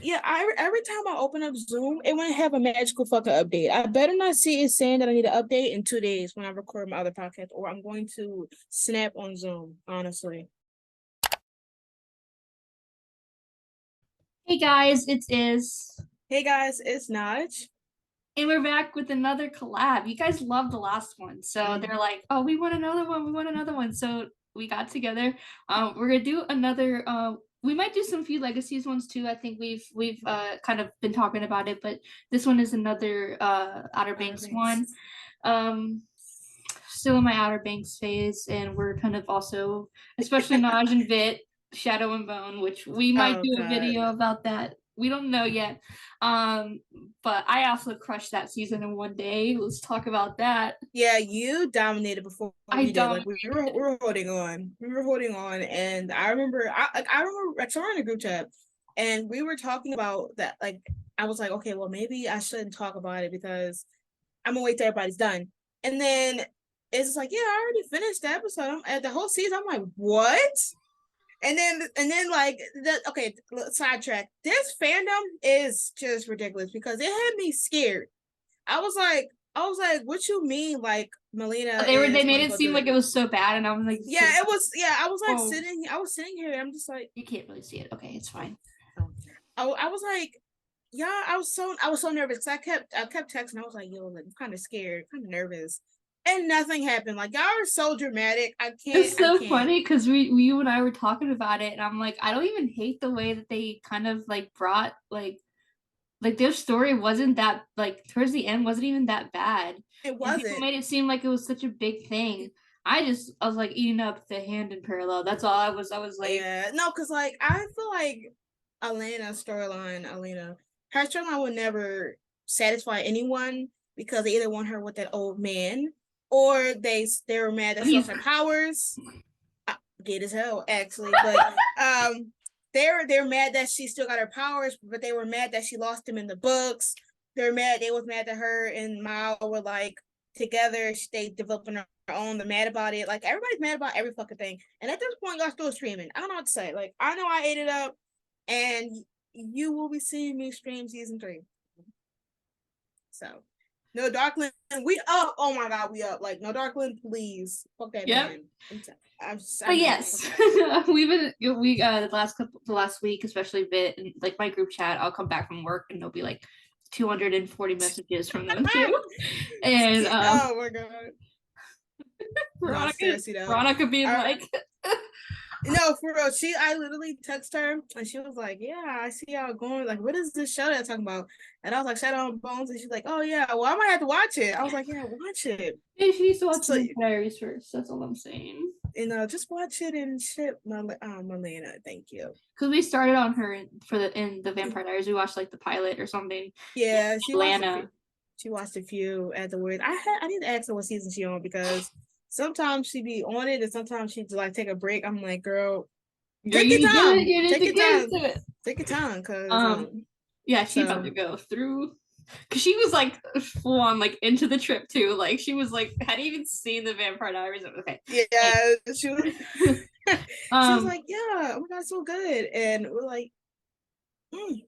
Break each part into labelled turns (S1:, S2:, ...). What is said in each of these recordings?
S1: Yeah, every time I open up Zoom, it wouldn't have a magical fucking update. I better not see it saying that I need an update in 2 days when I record my other podcast, or I'm going to snap on Zoom, honestly.
S2: Hey guys, it's Iz,
S1: Hey guys, it's Naj.
S2: and we're back with another collab. You guys loved the last one, so they're
S1: Mm.
S2: like, "Oh, we want another one. We want another one." So we got together. We're gonna do another. We might do some few legacies ones too. I think we've kind of been talking about it, but this one is another Outer
S1: Outer
S2: Banks one.
S1: Banks.
S2: Um, Still in my Outer Banks phase, and we're kind of also, especially Naj and Vit, Shadow and Bone, which we might
S1: Oh
S2: do a
S1: God.
S2: video about that. We don't know yet. Um, but I also crushed that season in one day. Let's talk about that.
S1: Yeah, you dominated before
S2: I
S1: we did. Like
S2: dominated.
S1: we were holding on. We were holding on, and I saw her in the group chat, and we were talking about that. Like I was like, okay, well maybe I shouldn't talk about it because I'm gonna wait till everybody's done. And then it's like, yeah, I already finished the episode. At the whole season, I'm like, what? And then like the okay, sidetrack. This fandom is just ridiculous because it had me scared. I was like, what you mean? Like Melina
S2: They
S1: is
S2: made
S1: gonna
S2: it
S1: go
S2: seem
S1: through
S2: like
S1: it?
S2: it was so bad, and I was like
S1: Yeah,
S2: sitting.
S1: it was. Yeah, I was like
S2: Oh,
S1: sitting. I was sitting here. I'm just like,
S2: you can't really see it. Okay, it's fine.
S1: oh. I was like, yeah. I was so nervous because I kept texting. I was like, yo, like, I'm kind of scared, kind of nervous, and nothing happened. Like y'all are so dramatic. I can't.
S2: It's
S1: I
S2: so
S1: can't.
S2: funny because you and I were talking about it, and I'm like, I don't even hate the way that they kind of like brought like their story wasn't that like towards the end wasn't even that bad,
S1: It
S2: and people
S1: wasn't.
S2: made it seem like it was such a big thing. I was like eating up the hand in parallel. That's all I was like,
S1: Yeah, no, because like I feel like Alena, her storyline would never satisfy anyone because they either want her with that old man or they were mad that she lost
S2: he's
S1: her powers. Gay as hell, actually, but they're mad that she still got her powers, but they were mad that she lost them in the books. They're mad. They was mad that her and Mao were like together. They developing her own. They're mad about it. Like everybody's mad about every fucking thing. And at this point, y'all still streaming. I don't know what to say. Like I know I ate it up, and you will be seeing me stream season 3. So no Darkland, we up. Oh my god, we up. Like no Darkland, please. Fuck that
S2: yep.
S1: man. I'm
S2: But
S1: done. Fuck
S2: yes,
S1: that.
S2: we the last week, especially bit and like my group chat. I'll come back from work and there'll be like 240 messages from them too, and
S1: Oh my god. No,
S2: Veronica
S1: seriously though.
S2: Veronica being
S1: I,
S2: like,
S1: no, for real. I literally text her and she was like, yeah, I see y'all going. Like, what is this show that I'm talking about? And I was like, Shadow on Bones. And she's like, oh yeah, well, I might have to watch it. I was like, yeah, watch it.
S2: hey, she needs to watch
S1: So,
S2: the diaries first. That's all I'm saying.
S1: just watch it and shit, Melina. Thank you.
S2: Because we started on her in the Vampire Diaries. We watched like the pilot or something in
S1: Yeah,
S2: Atlanta.
S1: she watched a few afterwards. I need to ask her what season she on because sometimes she be on it and sometimes she like take a break. I'm like, girl,
S2: Girl,
S1: take
S2: you
S1: your
S2: need to get it.
S1: time.
S2: You need
S1: Take
S2: to
S1: your
S2: get
S1: time.
S2: into it.
S1: Take your time, cause
S2: Yeah, she about to
S1: so
S2: go through because she was like full on like into the trip too. Like she was like hadn't even seen the Vampire Diaries. Okay.
S1: yeah, she was she was
S2: um
S1: like, yeah, oh my god, so good, and we're like, mm,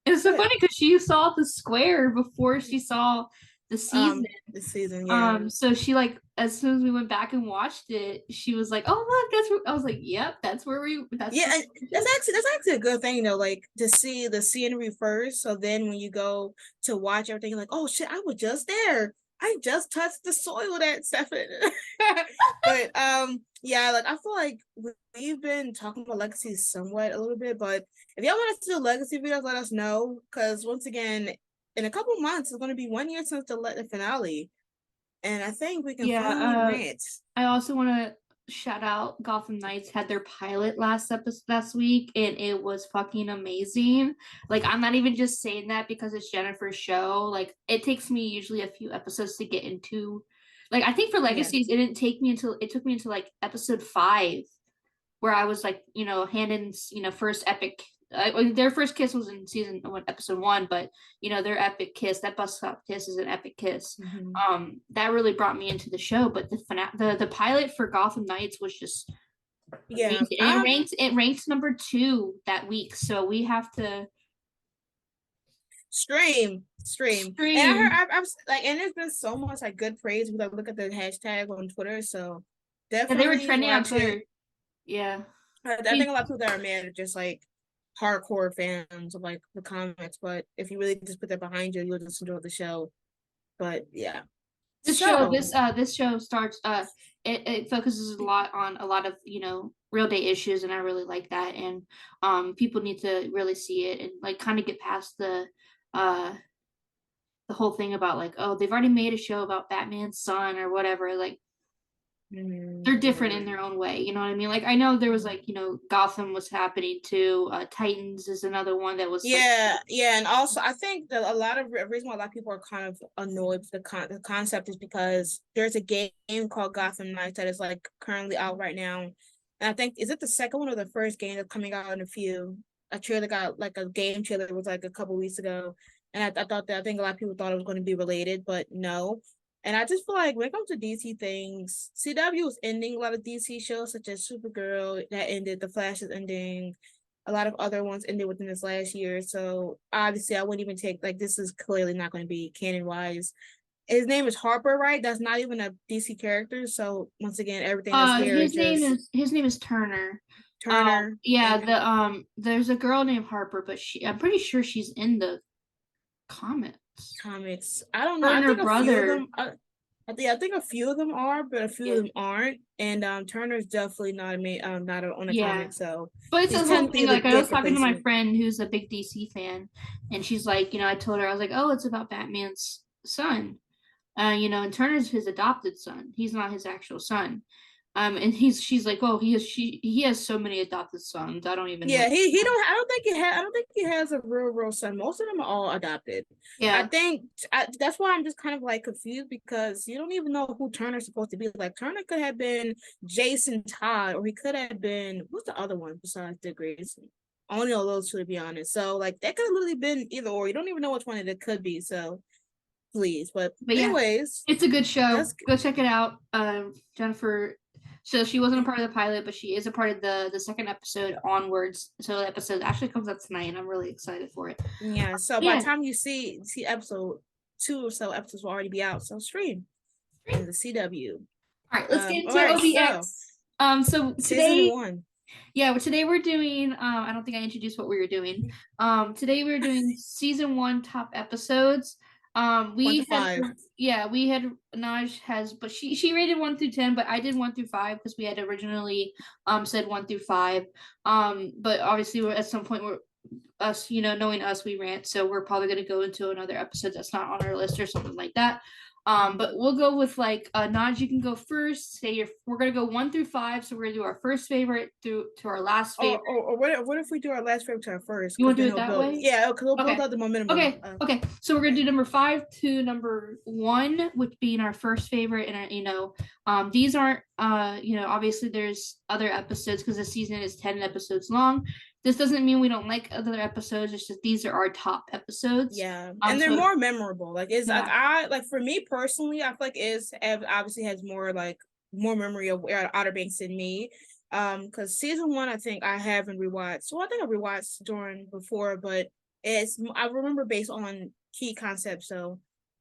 S2: it's so
S1: good.
S2: funny because she saw the square before she saw the season.
S1: This season, yeah.
S2: So she like as soon as we went back and watched it, she was like, "Oh look, that's where." I was like, "Yep, that's where we. That's
S1: Yeah,
S2: where
S1: and that's actually a good thing though, like to see the scenery first. So then when you go to watch everything, you're like, oh shit, I was just there. I just touched the soil that Stefan. But yeah, like I feel like we've been talking about legacy somewhat a little bit, but if y'all want us to do legacy videos, let us know. Cause once again, in a couple months, it's gonna be 1 year since the finale. And I think we can
S2: Yeah.
S1: finally rant.
S2: I also want to shout out Gotham Knights had their pilot last week, and it was fucking amazing. Like I'm not even just saying that because it's Jennifer's show. Like it takes me usually a few episodes to get into. Like I think for
S1: Yeah.
S2: Legacies, it took me until like episode 5 where I was like, Handon's, first epic. Their first kiss was in season one, episode 1, but their epic kiss, that bus stop kiss, is an epic kiss.
S1: Mhm.
S2: That really brought me into the show. But the pilot for Gotham Knights was just
S1: Yeah.
S2: amazing. And it ranked number 2 that week, so we have to
S1: Stream.
S2: Stream.
S1: And I heard, I've like, and there's been so much like good praise. We like look at the hashtag on Twitter, so
S2: Yeah, they were
S1: definitely
S2: trending on
S1: watch
S2: Twitter.
S1: it.
S2: Yeah.
S1: I think a lot of people that are mad are just like hardcore fans of like the comics, but if you really just put that behind you, you'll just enjoy the show. But yeah.
S2: This show starts it focuses a lot on a lot of, real day issues, and I really like that. And people need to really see it and like kind of get past the whole thing about like, oh, they've already made a show about Batman's son or whatever. Like they're different in their own way, you know what I mean? Like I know there was like, Gotham was happening too. Titans is another one that was
S1: yeah, and also I think that a lot of reason why a lot of people are kind of annoyed with the concept is because there's a game called Gotham Knights that is like currently out right now, and I think is it the second one or the first game that's coming out in a few. A trailer got like a game trailer was like a couple weeks ago, and I thought that I think a lot of people thought it was going to be related, but no. And I just feel like when it comes to DC things, CW is ending a lot of DC shows such as Supergirl that ended, The Flash is ending, a lot of other ones ended within this last year. So obviously I wouldn't even take like this is clearly not going to be canon wise. His name is Harper, right? That's not even a DC character. So once again, everything that's here is just
S2: his name is Turner.
S1: Turner.
S2: Yeah, there's a girl named Harper, but I'm pretty sure she's in the comics.
S1: I don't know.
S2: Her and
S1: I
S2: her
S1: think a few of
S2: brother.
S1: them. I think a few of them are, but a few of them aren't. And Turner's definitely not on a comic. So
S2: But it's
S1: he's
S2: a whole
S1: technically
S2: thing. Like I was
S1: legit
S2: talking to my
S1: replacement.
S2: friend who's a big DC fan, and she's like, I told her I was like, oh, it's about Batman's son. And Turner's his adopted son. He's not his actual son. And she's like, oh, he has so many adopted sons. I don't even know.
S1: Yeah, he don't. I don't think he has a real son. Most of them are all adopted. I
S2: Yeah.
S1: think that's why I'm just kind of like confused because you don't even know who Turner's supposed to be. Like Turner could have been Jason Todd, or he could have been what's the other one besides Dick Grayson? I only know those two to be honest. So like that could have literally been either or. You don't even know which one it could be. So please, but
S2: Yeah,
S1: anyways,
S2: it's a good show.
S1: that's
S2: Go check it out. Jennifer. So she wasn't a part of the pilot, but she is a part of the second episode onwards. So the episode actually comes out tonight, and I'm really excited for it.
S1: yeah. So by the time you see episode 2 or so, episodes will already be out. So stream in the CW.
S2: All right, let's get into
S1: Right,
S2: OBX. So
S1: season
S2: today,
S1: 1.
S2: yeah, well, today we're doing. I don't think I introduced what we were doing. Today we're doing season 1 top episodes. We had, we had Naj has, but she rated 1 through 10, but I did 1 through 5 because we had originally said 1 through 5. But obviously we're at some point we're us, knowing us, we rant, so we're probably gonna go into another episode that's not on our list or something like that. But we'll go with like Naj, you can go first. We're gonna go 1 through 5, so we're gonna do our first favorite through to our last favorite.
S1: Or what if we do our last favorite to our first?
S2: You want to do it that way?
S1: Yeah, because we'll build up the momentum.
S2: Okay. So we're gonna do number 5 to number 1, which being our first favorite, and these aren't obviously there's other episodes because the season is 10 episodes long. This doesn't mean we don't like other episodes. It's just these are our top episodes.
S1: Yeah, and they're more memorable. Like like for me personally, I feel like obviously has more memory of Outer Banks than me. Because season 1 I think I haven't rewatched. So I think I rewatched during before, but I remember based on key concepts. So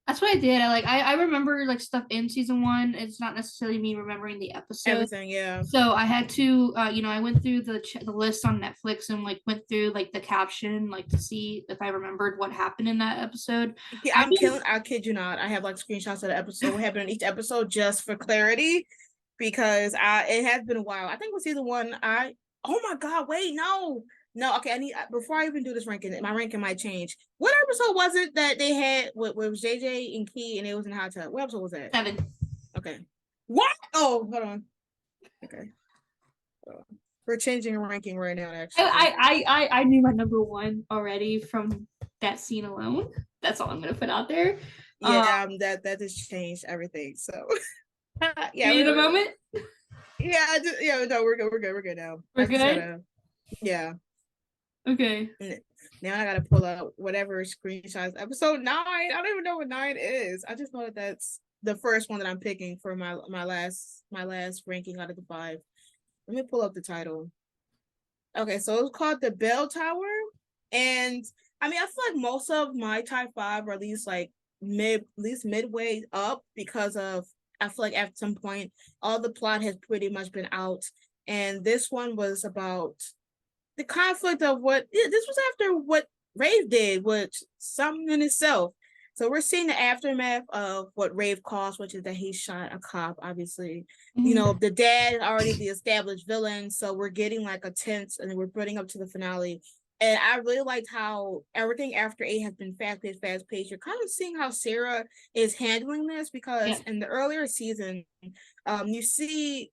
S2: that's what I did. I remember like stuff in season 1. It's not necessarily me remembering the episode.
S1: Everything, yeah.
S2: So I had to, I went through the list on Netflix and like went through like the caption, like to see if I remembered what happened in that episode.
S1: Yeah, I kid you not. I have like screenshots of the episode, what happened in each episode, just for clarity, because it has been a while. I think with season 1, oh my god, wait, no. Okay, I need before I even do this ranking, my ranking might change. What episode was it that they had with JJ and Key and it was in the hot tub? What episode was that?
S2: 7.
S1: Okay. What? Oh, hold on. Okay. We're changing a ranking right now, actually.
S2: I knew my number 1 already from that scene alone. That's all I'm gonna put out there.
S1: Yeah, that just changed everything. So
S2: yeah. You need a moment?
S1: Yeah, no, we're good now.
S2: We're good?
S1: Yeah.
S2: Okay.
S1: Now I gotta pull out whatever screenshots. Episode 9. I don't even know what 9 is. I just know that that's the first one that I'm picking for my last ranking out of the 5. Let me pull up the title. Okay, so it's called The Bell Tower. And I mean, I feel like most of my top five are at least like midway up because of I feel like at some point all the plot has pretty much been out. And this one was about the conflict of what this was after what Rave did, which something in itself. So we're seeing the aftermath of what Rave caused, which is that he shot a cop. Obviously, you know the dad is already the established villain, so we're getting like a tense, and we're putting up to the finale. And I really liked how everything after 8 has been fast paced. You're kind of seeing how Sarah is handling this because in the earlier season, you see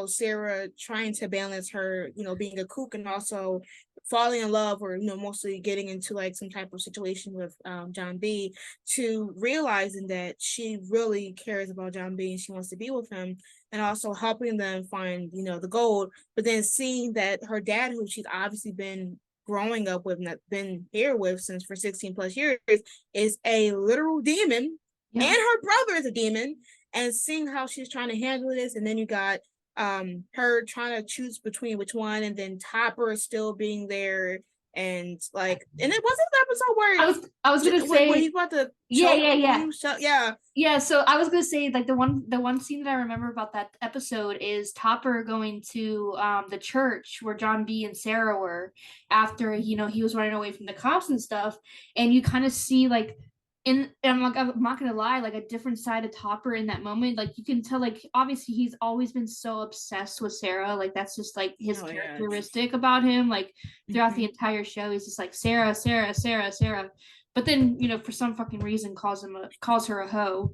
S1: Sarah trying to balance her, being a kook and also falling in love or, mostly getting into like some type of situation with John B, to realizing that she really cares about John B and she wants to be with him, and also helping them find, the gold. But then seeing that her dad, who she's obviously been growing up with and been here with since for 16 plus years, is a literal demon, and her brother is a demon, and seeing how she's trying to handle this. And then you got her trying to choose between which one, and then Topper still being there, and like, and it wasn't the episode where
S2: I was gonna say
S1: where he's about to choke
S2: yeah. So I was gonna say, like, the one scene that I remember about that episode is Topper going to the church where John B and Sarah were after he was running away from the cops and stuff, and you kind of see like I'm not gonna lie, like a different side of Topper in that moment. Like you can tell, like obviously he's always been so obsessed with Sarah. Like that's just like his characteristic about him. Like throughout the entire show, he's just like Sarah, Sarah, Sarah, Sarah. But then for some fucking reason calls her a hoe.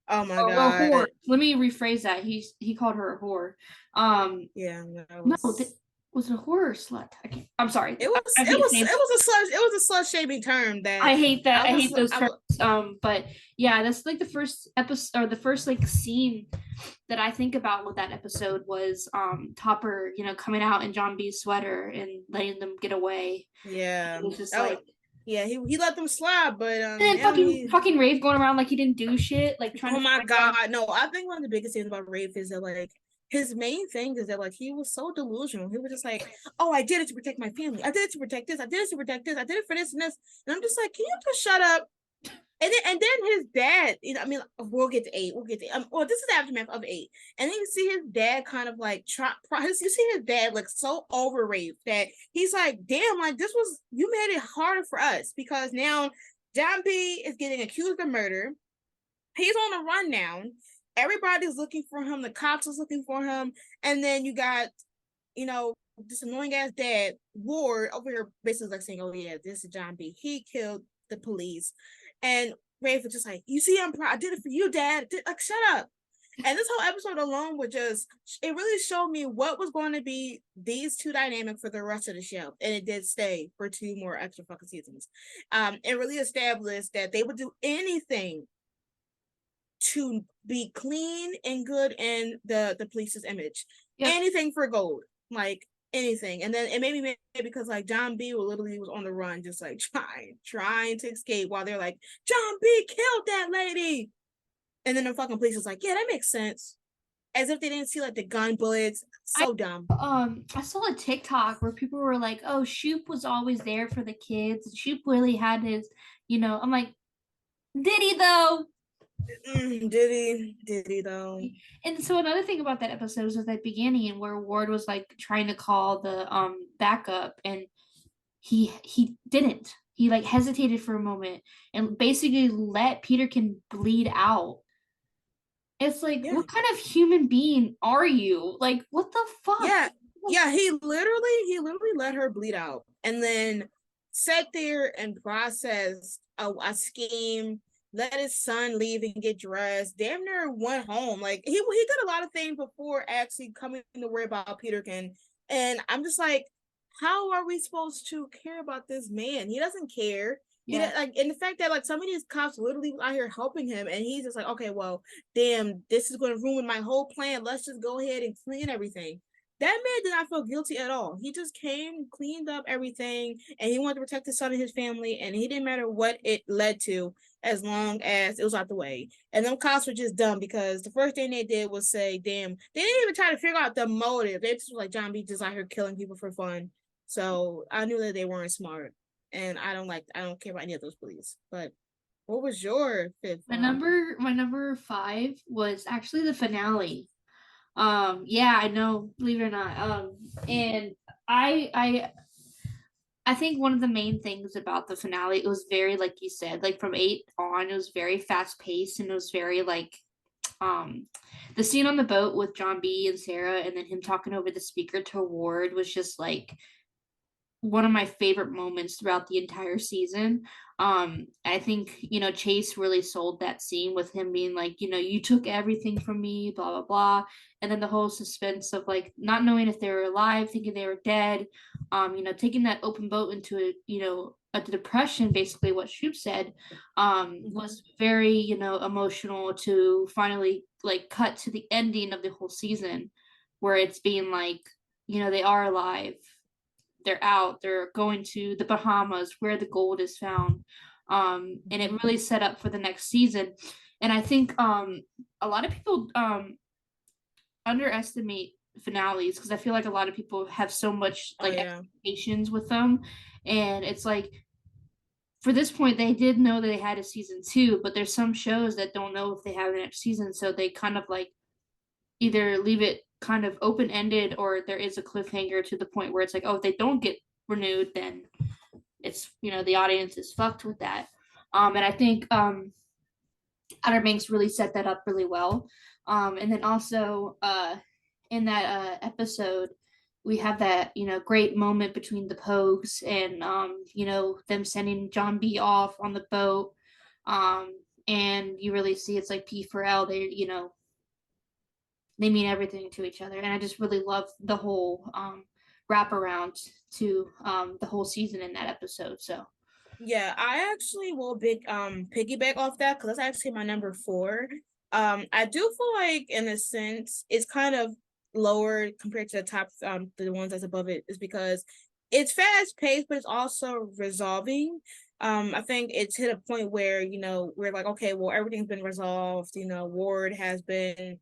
S1: Oh my god!
S2: A whore. Let me rephrase that. He called her a whore.
S1: Yeah.
S2: Was it a whore or slut? I'm sorry.
S1: It was a slut shaming term that
S2: I hate that. I hate those terms. But yeah, that's like the first episode, or the first like scene that I think about with that episode was Topper, coming out in John B's sweater and letting them get away.
S1: Yeah.
S2: It was just like,
S1: yeah, he let them slide, but
S2: and then fucking Rafe going around like he didn't do shit, like trying.
S1: Oh my god, no! I think one of the biggest things about Rafe is that like his main thing is that like he was so delusional. He was just like, "Oh, I did it to protect my family. I did it to protect this. I did it to protect this. I did it for this and this." And I'm just like, "Can you just shut up?" And then his dad, I mean, we'll get to 8. We'll get to well, this is the aftermath of 8. And then you see his dad kind of like you see his dad like so overrated that he's like, damn, like you made it harder for us because now John B is getting accused of murder. He's on the run now. Everybody's looking for him. The cops is looking for him. And then you got, this annoying ass dad, Ward, over here basically like saying, oh yeah, this is John B. He killed the police. And Rafe was just like, you see, I did it for you, Dad. Like, shut up. And this whole episode alone it really showed me what was going to be these two dynamic for the rest of the show. And it did stay for 2 more extra fucking seasons. It really established that they would do anything to be clean and good in the police's image. Anything for gold. Like, anything. And then it made me mad because like John B literally was on the run, just like trying to escape while they're like, John B killed that lady. And then the fucking police was like, yeah, that makes sense. As if they didn't see like the gun bullets. So dumb.
S2: I saw a TikTok where people were like, oh, Shoop was always there for the kids. Shoop really had his, I'm like, did he though?
S1: Did he though?
S2: And so another thing about that episode was at the beginning where Ward was like trying to call the backup, and he didn't. He like hesitated for a moment and basically let Peterkin bleed out. It's like, what kind of human being are you? Like, what the fuck?
S1: Yeah, he literally let her bleed out and then sat there and processed a scheme, let his son leave and get dressed, damn near went home. Like he did a lot of things before actually coming to worry about Peterkin. And I'm just like, how are we supposed to care about this man? He doesn't care. Like, and the fact that like some of these cops literally out here helping him, and he's just like, okay, well, damn, this is going to ruin my whole plan. Let's just go ahead and clean everything. That man did not feel guilty at all. He just came, cleaned up everything, and he wanted to protect his son and his family, and he didn't matter what it led to as long as it was out the way. And them cops were just dumb because the first thing they did was say, damn, they didn't even try to figure out the motive. They just were like, John B just out here killing people for fun. So I knew that they weren't smart. and I don't care about any of those bullies. But what was your fifth?
S2: My number 5 was actually the finale. Yeah, I know, believe it or not. And I think one of the main things about the finale, it was very, like you said, like from 8 on, it was very fast paced, and it was very like um the scene on the boat with John B and Sarah, and then him talking over the speaker to Ward was just like one of my favorite moments throughout the entire season. I think, Chase really sold that scene with him being like, you took everything from me, blah blah blah. And then the whole suspense of like not knowing if they were alive, thinking they were dead, taking that open boat into a depression, basically what Shoop said, was very, emotional to finally like cut to the ending of the whole season where it's being like, they are alive, they're out, they're going to the Bahamas where the gold is found. And it really set up for the next season. And I think a lot of people underestimate finales because I feel like a lot of people have so much like expectations with them. And it's like for this point they did know that they had a season 2, but there's some shows that don't know if they have the next season, so they kind of like either leave it kind of open ended or there is a cliffhanger to the point where it's like, oh, if they don't get renewed, then it's the audience is fucked with that. And I think Outer Banks really set that up really well. And then also in that episode we have that great moment between the Pogues and them sending John B off on the boat. And you really see it's like P4L, they mean everything to each other, and I just really love the whole wraparound to the whole season in that episode. So
S1: yeah, I actually will piggyback off that because that's actually my number 4. I do feel like in a sense it's kind of lower compared to the top the ones that's above it is because it's fast paced, but it's also resolving. I think it's hit a point where we're like, okay, well, everything's been resolved. Ward has been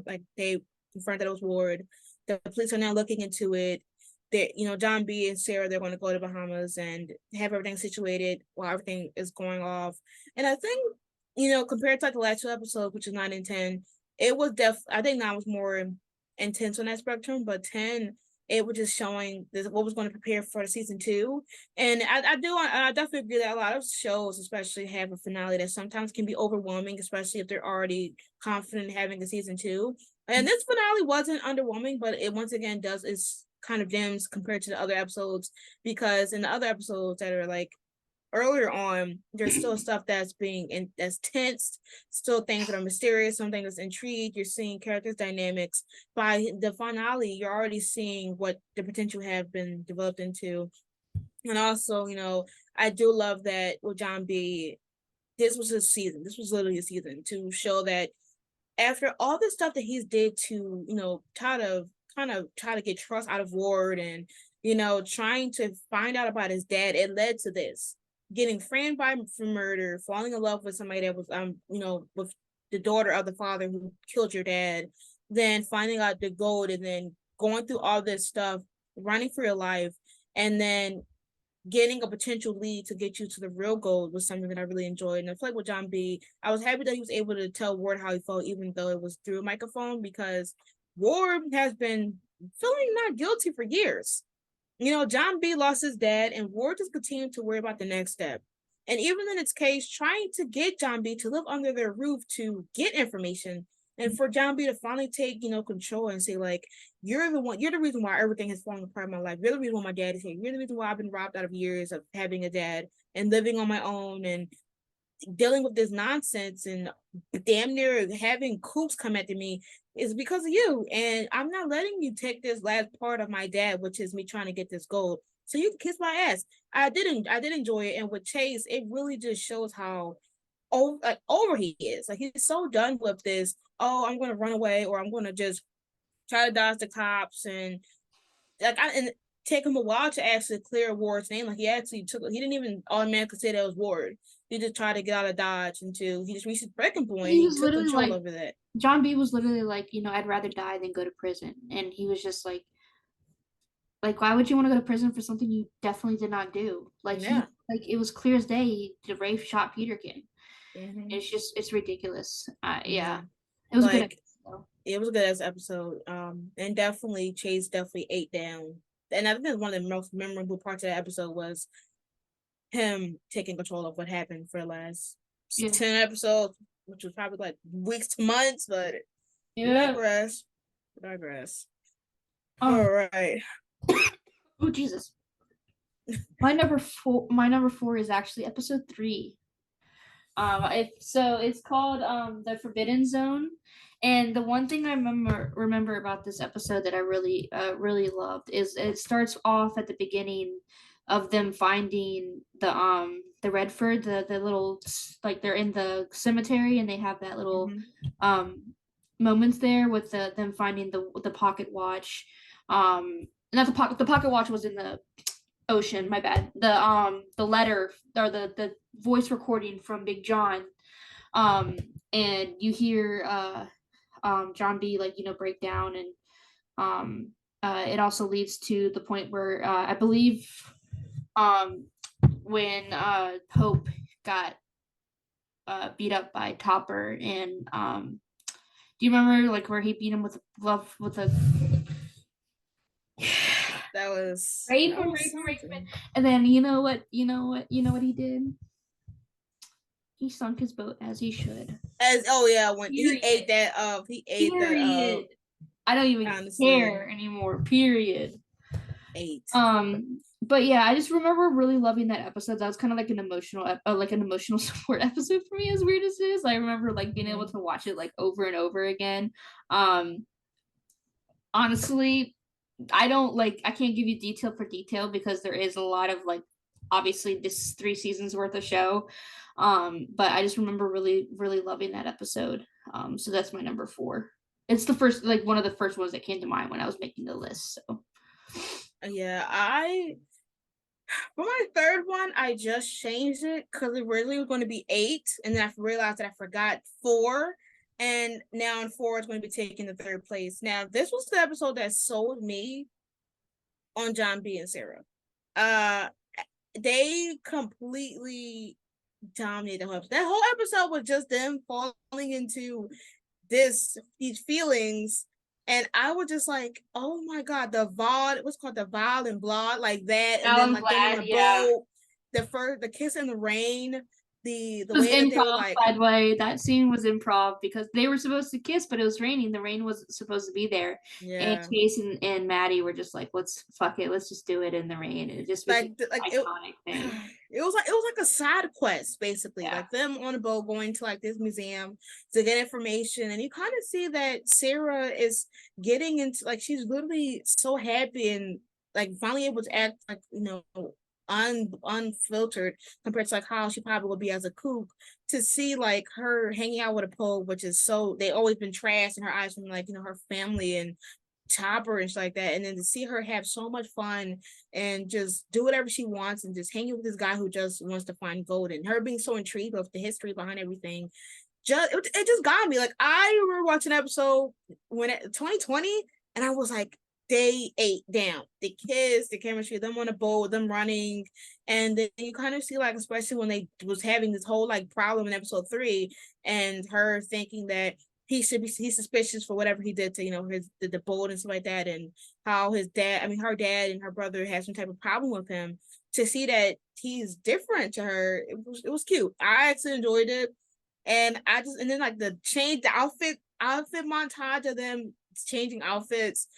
S1: like they confronted those Ward. The police are now looking into it. That John B and Sarah, they're going to go to Bahamas and have everything situated while everything is going off. And I think compared to like the last 2 episodes, which is 9 and 10, it was I think 9 was more intense on that spectrum, but 10 it was just showing what was going to prepare for the season 2. And I definitely agree that a lot of shows especially have a finale that sometimes can be overwhelming, especially if they're already confident in having a season 2. And this finale wasn't underwhelming, but it once again does is kind of gems compared to the other episodes, because in the other episodes that are like earlier on, there's still stuff that's that's tense, still things that are mysterious, something that's intrigued. You're seeing characters dynamics. By the finale, you're already seeing what the potential have been developed into. And also, I do love that with John B, this was his season. This was literally his season to show that after all the stuff that he's did to, try to get trust out of Ward and, trying to find out about his dad, it led to this. Getting framed for murder, falling in love with somebody that was with the daughter of the father who killed your dad, then finding out the gold, and then going through all this stuff, running for your life, and then getting a potential lead to get you to the real gold was something that I really enjoyed. And I feel like with John B, I was happy that he was able to tell Ward how he felt, even though it was through a microphone, because Ward has been feeling not guilty for years. John B lost his dad, and Ward just continued to worry about the next step. And even in its case, trying to get John B to live under their roof to get information, and for John B to finally take, control and say, like, you're the reason why everything has fallen apart in my life. You're the reason why my dad is here. You're the reason why I've been robbed out of years of having a dad and living on my own and dealing with this nonsense and damn near having coups come after me is because of you. And I'm not letting you take this last part of my dad, which is me trying to get this gold. So you can kiss my ass. I did enjoy it. And with Chase, it really just shows how over he is. Like, he's so done with this, oh, I'm gonna run away, or I'm gonna just try to dodge the cops, and and take him a while to actually clear Ward's name. Like, he didn't even automatically say that was Ward. He just tried to get out of Dodge until he just reached his breaking point.
S2: He was
S1: took
S2: literally
S1: control
S2: like,
S1: over that.
S2: John B was literally like, I'd rather die than go to prison. And he was just like, why would you want to go to prison for something you definitely did not do? Like,
S1: Yeah.
S2: like it was clear as day. Ray shot Peterkin.
S1: Mm-hmm.
S2: It's ridiculous.
S1: Yeah.
S2: Yeah, it was a good
S1: Like
S2: episode.
S1: it was a good as episode. And definitely Chase definitely ate down. And I think one of the most memorable parts of that episode was him taking control of what happened for the last
S2: Yeah.
S1: 10 episodes, which was probably like weeks to months, but we
S2: Yeah.
S1: digress. We digress.
S2: Oh.
S1: All right.
S2: Oh Jesus. My number four is actually episode 3. It's called The Forbidden Zone. And the one thing I remember about this episode that I really loved is it starts off at the beginning of them finding the Redford, the little, like they're in the cemetery and they have that little moments there with them finding the pocket watch. Not the pocket watch was in the ocean, my bad. The letter or the voice recording from Big John. And you hear John B, like, break down, and it also leads to the point where I believe when Pope got beat up by Topper, and do you remember like where he beat him with a glove with a
S1: That was
S2: Raven,
S1: that was
S2: Raven, Raven.
S1: something.
S2: And then you know what he did? He sunk his boat as he should.
S1: When
S2: Period.
S1: he ate that
S2: Period. I don't even
S1: honestly,
S2: care anymore. Period.
S1: ate.
S2: But yeah, I just remember really loving that episode. That was kind of like an emotional support episode for me, as weird as it is. I remember like being able to watch it like over and over again. Honestly, I can't give you detail for detail because there is a lot of like, obviously this 3 seasons worth of show. But I just remember really, really loving that episode. So that's my number 4. It's the first, like one of the first ones that came to mind when I was making the list. So
S1: Yeah, for my third one, I just changed it because it really was going to be 8, and then I realized that I forgot 4, and now in 4 it's going to be taking the third place. Now, this was the episode that sold me on John B and Sarah. They completely dominated the whole episode. That whole episode was just them falling into these feelings, and I was just like, oh my god, what's called the Vile and Blood, like that, and then like them on the boat, the kiss in the rain, the way that they were like,
S2: by the way, that scene was improv because they were supposed to kiss, but it was raining. The rain wasn't supposed to be there. And Chase and Maddie were just like, let's fuck it, let's just do it in the rain. And it just became an iconic thing.
S1: It was like a side quest, basically, like them on a boat going to like this museum to get information, and you kind of see that Sarah is getting into, like, she's literally so happy and like finally able to act like, unfiltered compared to like how she probably would be as a kook, to see like her hanging out with a Pope, which is so, they always been trashed in her eyes from like, her family and Topper and shit like that, and then to see her have so much fun and just do whatever she wants and just hanging with this guy who just wants to find gold, and her being so intrigued with the history behind everything, it just got me. Like, I remember watching an episode when 2020, and I was like, they ate down the kids, the chemistry, them on the boat, them running, and then you kind of see like, especially when they was having this whole like problem in episode 3, and her thinking that he's suspicious for whatever he did to the boat and stuff like that, and how her dad and her brother had some type of problem with him. To see that he's different to her, it was cute. I actually enjoyed it, and then like the outfit montage of them changing outfits.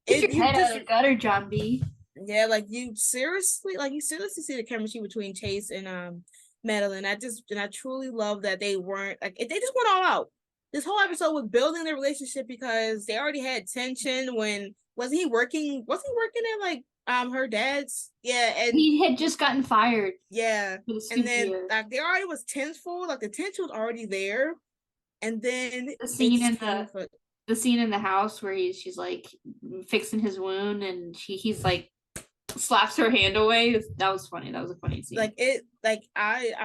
S2: Get your head out of the gutter, John B.
S1: Yeah, like you seriously see the chemistry between Chase and Madeline. I truly love that they weren't like, they just went all out. This whole episode was building their relationship because they already had tension when wasn't he working at like her dad's, and
S2: he had just gotten fired.
S1: Yeah. And then like there already was tension, like the tension was already there. And then
S2: the scene in the house where she's like fixing his wound and he's like slaps her hand away. That was funny. That was a funny scene.
S1: I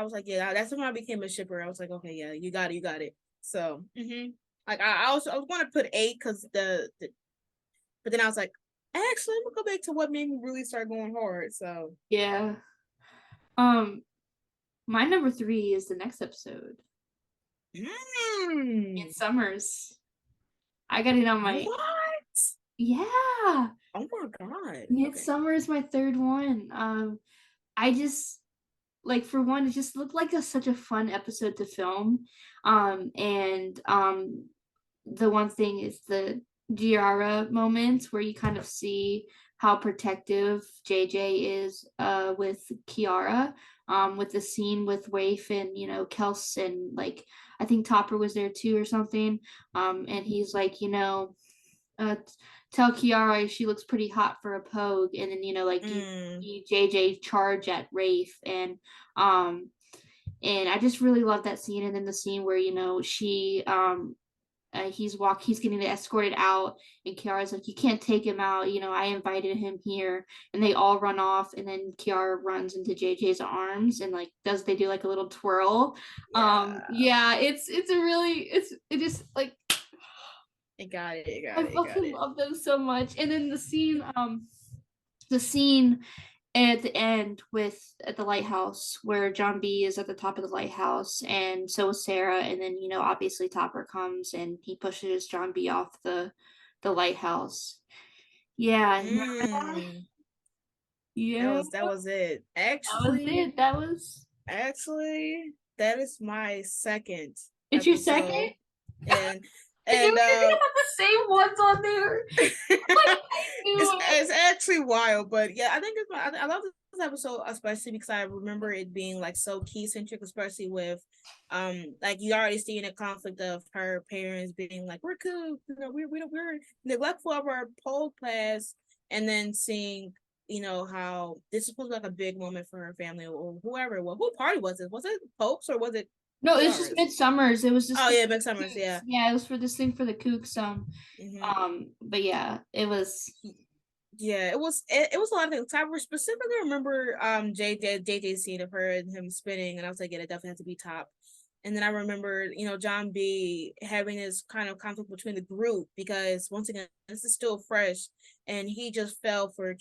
S1: was like, yeah, that's when I became a shipper. I was like, okay, yeah, you got it. So like I was going to put 8 because but then I was like, actually, I'm gonna go back to what made me really start going hard. So
S2: yeah. My number 3 is the next episode.
S1: Mm.
S2: It's Summers. I got it on my
S1: What?
S2: yeah.
S1: Oh my god. Okay.
S2: Midsummer is my third one. I just like for one, it just looked like such a fun episode to film. And the one thing is the Giara moments where you kind of see how protective JJ is with Kiara. With the scene with Rafe and Kels and like I think Topper was there too or something. And he's like, uh, tell Kiara she looks pretty hot for a pogue, and then like
S1: Mm.
S2: you JJ charge at Rafe, um and I just really love that scene. And then the scene where she he's getting escorted out, and Kiara's like, you can't take him out, I invited him here, and they all run off, and then Kiara runs into JJ's arms and like they do like a little twirl.
S1: Yeah.
S2: Yeah, it's a really it just like
S1: It got it. It got
S2: I
S1: it. It got
S2: fucking
S1: it.
S2: love them so much. And then the scene at the end at the lighthouse where John B is at the top of the lighthouse, and so is Sarah, and then obviously Topper comes and he pushes John B off the lighthouse. Yeah, remember that?
S1: Mm.
S2: Yeah,
S1: That was it.
S2: that was it. That was
S1: Actually, that is my second
S2: it's your second.
S1: episode. And
S2: I knew
S1: and
S2: we were gonna have the same ones on there. Like, I knew it.
S1: it's actually wild, but yeah, I think I love this episode especially because I remember it being like so key centric, especially with like you already seeing a conflict of her parents being like we're cool, we're neglectful of our pole class, and then seeing how this is supposed to be like a big moment for her family or whoever it was. What party was it? Was it Pope's or was it
S2: No, it was just
S1: Kiara's?
S2: Midsummers. It was just
S1: Oh
S2: the
S1: yeah, Midsummer's,
S2: Kooks.
S1: yeah.
S2: Yeah, it was for this thing for the Kooks.
S1: Mm-hmm.
S2: But yeah, it was.
S1: Yeah, it was a lot of things. I specifically remember JJ scene of her and him spinning, and I was like, yeah, it definitely has to be top. And then I remember, John B having this kind of conflict between the group because once again, this is still fresh, and he just fell for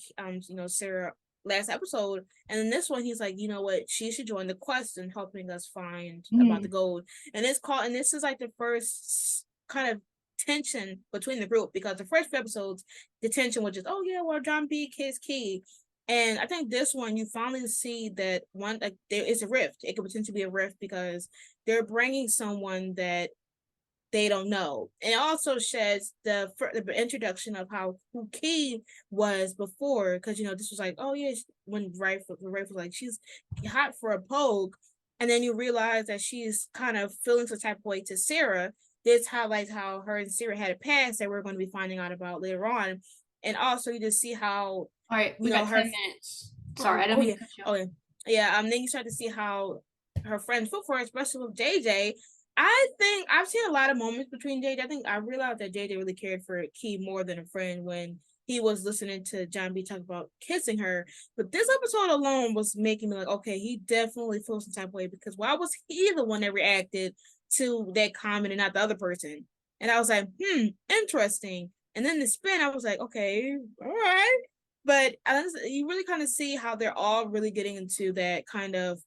S1: Sarah last episode, and then this one he's like, you know what, she should join the quest and helping us find about the gold. And this is like the first kind of tension between the group because the first few episodes the tension was just, oh yeah, well John B is key. And I think this one you finally see that one like there is a rift. It could potentially be a rift because they're bringing someone that they don't know. And it also sheds the introduction of how who Key was before, because this was like, oh yeah, when Rafe was like she's hot for a pogue, and then you realize that she's kind of feeling some type of way to Sarah. This highlights how her and Sarah had a past that we're going to be finding out about later on, and also you just see how
S2: All right, we got 10 minutes. Sorry, I don't
S1: oh
S2: mean
S1: yeah,
S2: to cut you
S1: oh
S2: off.
S1: yeah, yeah. Then you start to see how her friends feel for her, especially with JJ. I think I've seen a lot of moments between JJ. I think I realized that JJ really cared for Key more than a friend when he was listening to John B talk about kissing her. But this episode alone was making me like, okay, he definitely feels some type of way because why was he the one that reacted to that comment and not the other person? And I was like, interesting. And then the spin, I was like, okay, all right. But you really kind of see how they're all really getting into that kind of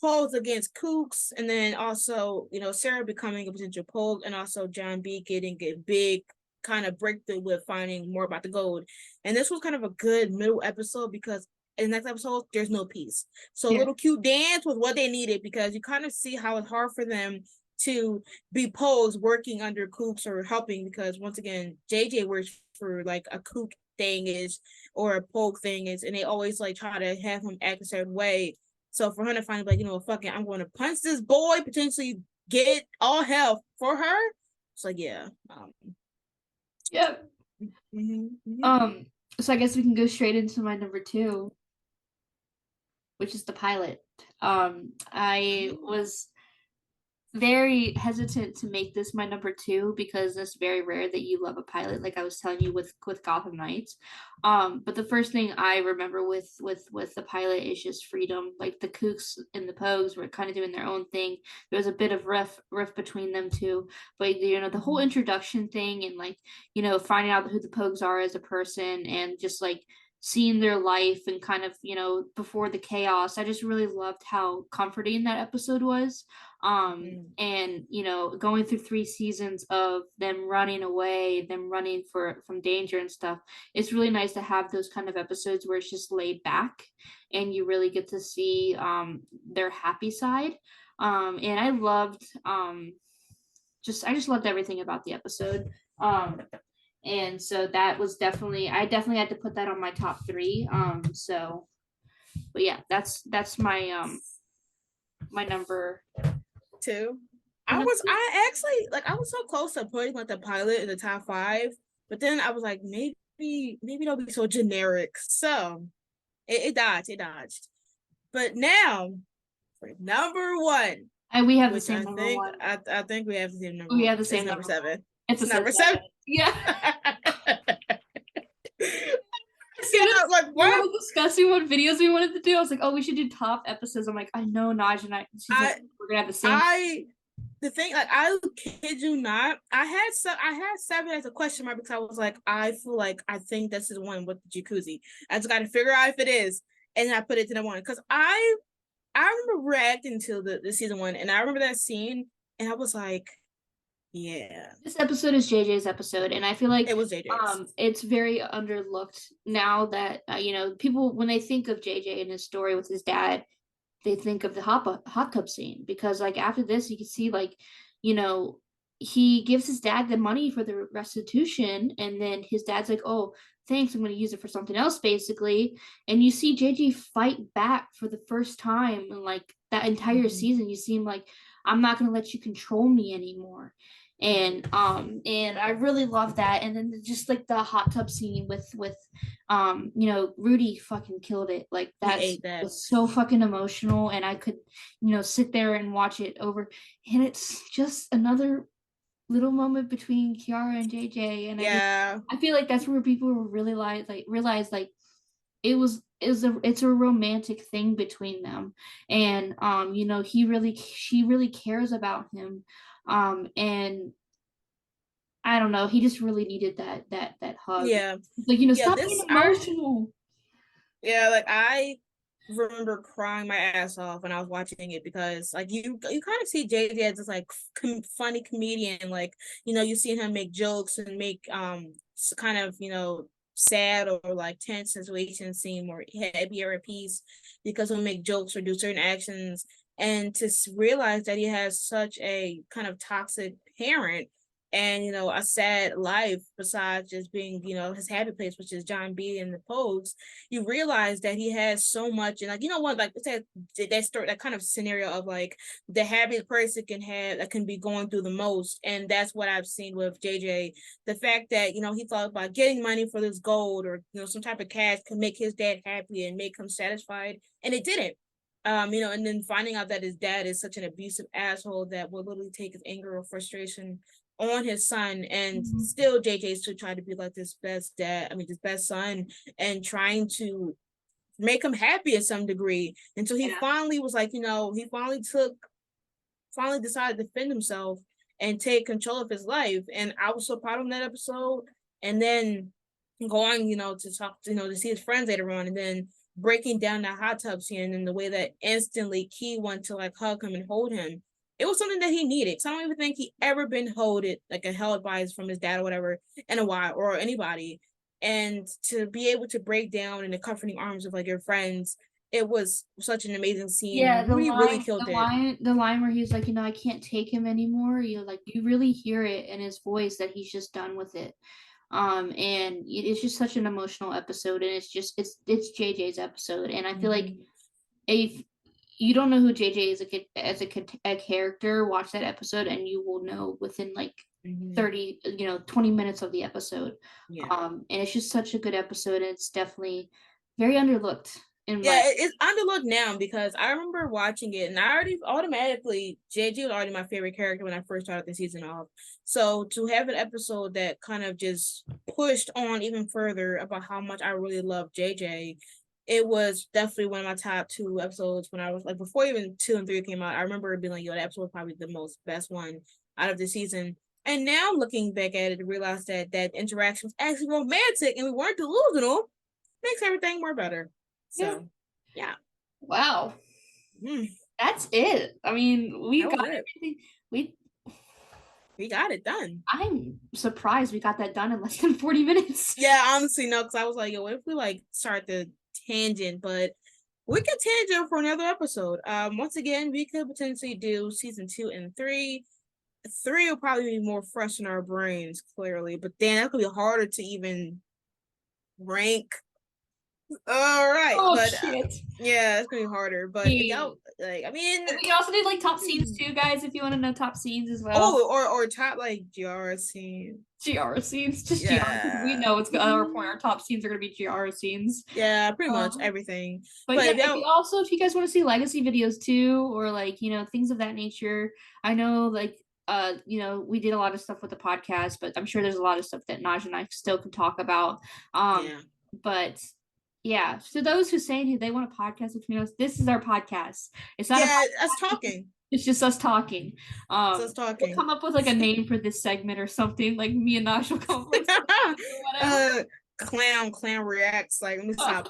S1: polls against Kooks, and then also, Sarah becoming a potential poll, and also John B getting a big kind of breakthrough with finding more about the gold. And this was kind of a good middle episode because in the next episode, there's no peace. So a little cute dance was what they needed because you kind of see how it's hard for them to be posed working under Kooks or helping because once again, JJ works for like a Kook thing is or a poke thing is, and they always like try to have him act a certain way. So for her to finally be like, fuck it, I'm going to punch this boy, potentially get all hell for her. It's like, yeah.
S2: Yep. So I guess we can go straight into my number 2, which is the pilot. I was very hesitant to make this my number 2 because it's very rare that you love a pilot, like I was telling you with Gotham Knights. But the first thing I remember with the pilot is just freedom. Like the Kooks and the Pogues were kind of doing their own thing. There was a bit of rift between them too, but the whole introduction thing and like finding out who the Pogues are as a person and just like seeing their life and kind of, before the chaos. I just really loved how comforting that episode was. And going through 3 seasons of them running away, them running from danger and stuff, it's really nice to have those kind of episodes where it's just laid back and you really get to see their happy side. And I loved I just loved everything about the episode. And so that was I definitely had to put that on my top 3. But yeah, that's my number
S1: 2. I was so close to putting like the pilot in the top 5, but then I was like, maybe don't be so generic. So it dodged. But now for number 1,
S2: and we have the same number 1.
S1: I think we have the same number.
S2: We have the same
S1: it's number 7.
S2: It's
S1: number 7.
S2: Yeah.
S1: Like, what?
S2: We were discussing what videos we wanted to do. I was like, oh, we should do top episodes. I'm like, I know Naj and I. She's like, we're gonna have the same.
S1: The thing, like, I kid you not, I had 7 as a question mark because I was like, I feel like I think this is one with the jacuzzi. I just got to figure out if it is, and I put it to the 1 because I remember reacting to the season 1, and I remember that scene, and I was like, yeah,
S2: this episode is JJ's episode, and I feel like
S1: it was JJ's.
S2: It's very underlooked now that people, when they think of JJ and his story with his dad, they think of the hot tub scene, because like after this you can see like he gives his dad the money for the restitution, and then his dad's like, oh, thanks, I'm going to use it for something else, basically. And you see JJ fight back for the first time in like that entire season. You see him like, I'm not going to let you control me anymore. And I really love that. And then just like the hot tub scene with Rudy fucking killed it. Like that was so fucking emotional, and I could sit there and watch it over, and it's just another little moment between Kiara and JJ. And I feel like that's where people really realize like it's a romantic thing between them. And she really cares about him. And I don't know, he just really needed that hug.
S1: Yeah.
S2: Like, stop being emotional.
S1: Yeah, like I remember crying my ass off when I was watching it, because like you kind of see JJ as this like funny comedian. Like, you see him make jokes and make kind of sad or like tense situations seem more heavier at peace, because he'll make jokes or do certain actions. And to realize that he has such a kind of toxic parent and a sad life besides just being his happy place, which is John B and the Pogues, you realize that he has so much. And like what, like that story, that kind of scenario of like the happiest person that can be going through the most. And that's what I've seen with JJ. The fact that he thought about getting money for this gold or some type of cash can make his dad happy and make him satisfied, and it didn't. And then finding out that his dad is such an abusive asshole that will literally take his anger or frustration on his son, and still JJ's to try to be like this best son, and trying to make him happy at some degree until he finally was like, he finally decided to defend himself and take control of his life. And I was so proud of that episode. And then going, to talk, to see his friends later on, and then breaking down that hot tub scene and the way that instantly Key wanted to like hug him and hold him. It was something that he needed. So I don't even think he ever been held by from his dad or whatever in a while, or anybody. And to be able to break down in the comforting arms of like your friends, it was such an amazing scene.
S2: Yeah, really killed it. The line where he's like, I can't take him anymore. You really hear it in his voice that he's just done with it. And it's just such an emotional episode, and it's JJ's episode. And I feel like if you don't know who JJ is as a character, watch that episode and you will know within like 30 20 minutes of the episode. And it's just such a good episode, and it's definitely very underlooked.
S1: It's underlooked now, because I remember watching it and I already automatically, JJ was already my favorite character when I first started the season off. So to have an episode that kind of just pushed on even further about how much I really love JJ, it was definitely one of my top 2 episodes when I was like, before even 2 and 3 came out. I remember being like, that episode was probably the best one out of the season. And now looking back at it, to realize that interaction was actually romantic and we weren't delusional. makes everything more better. So yeah.
S2: Wow.
S1: Mm,
S2: That's it. I mean, we
S1: that was
S2: got
S1: it.
S2: everything.
S1: We got it done.
S2: I'm surprised we got that done in less than 40 minutes.
S1: Yeah, honestly, no, because I was like, yo, what if we like start the tangent? But we could tangent for another episode. Once again, we could potentially do season 2 and 3. 3 will probably be more fresh in our brains, clearly, but then that could be harder to even rank. All right,
S2: Oh
S1: but
S2: shit.
S1: yeah, it's gonna be harder. But if y'all like, I mean,
S2: And we can also do like top scenes too, guys, if you want to know top scenes as well.
S1: oh, or top like GR scene.
S2: GR scenes, just GR. We
S1: Yeah.
S2: know it's at our point. Our top scenes are gonna be GR scenes.
S1: Yeah, pretty much everything.
S2: But
S1: But
S2: yeah,
S1: if y'all,
S2: if you guys want to see legacy videos too, or like, you know, things of that nature, I know like you know, we did a lot of stuff with the podcast, but I'm sure there's a lot of stuff that Naj and I still can talk about.
S1: yeah,
S2: But yeah, to those who say they want a podcast between us, this is our podcast. It's not a
S1: yeah,
S2: podcast,
S1: us talking.
S2: it's just us talking.
S1: It's us
S2: We'll
S1: talking.
S2: come up with like a name for this segment or something. Like me and Nash will come up with something or whatever.
S1: Clown reacts. Like, let me stop.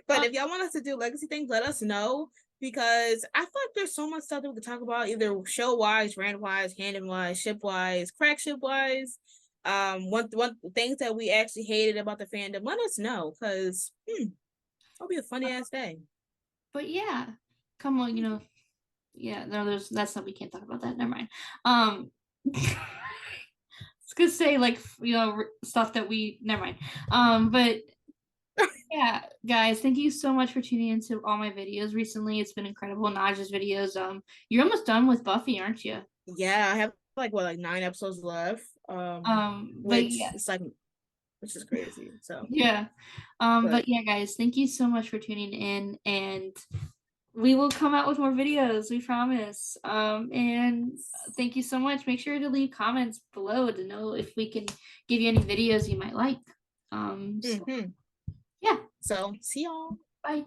S1: But if y'all want us to do legacy things, let us know, because I feel like there's so much stuff that we could talk about, either show wise, random wise, handom wise, ship wise, crack ship wise. One things that we actually hated about the fandom, let us know, because it'll be a funny ass day.
S2: But yeah, come on, you know. Yeah, no, that's not, we can't talk about that. Never mind. It's gonna say like, you know, stuff that we never mind. But yeah, guys, thank you so much for tuning into all my videos recently. It's been incredible. Naj's videos. You're almost done with Buffy, aren't you?
S1: Yeah, I have like 9 episodes left.
S2: But
S1: Which
S2: yeah,
S1: it's like, which is crazy. So
S2: yeah. But yeah, guys, thank you so much for tuning in, and we will come out with more videos, we promise. And thank you so much. Make sure to leave comments below to know if we can give you any videos you might like. So, yeah.
S1: So see y'all.
S2: Bye.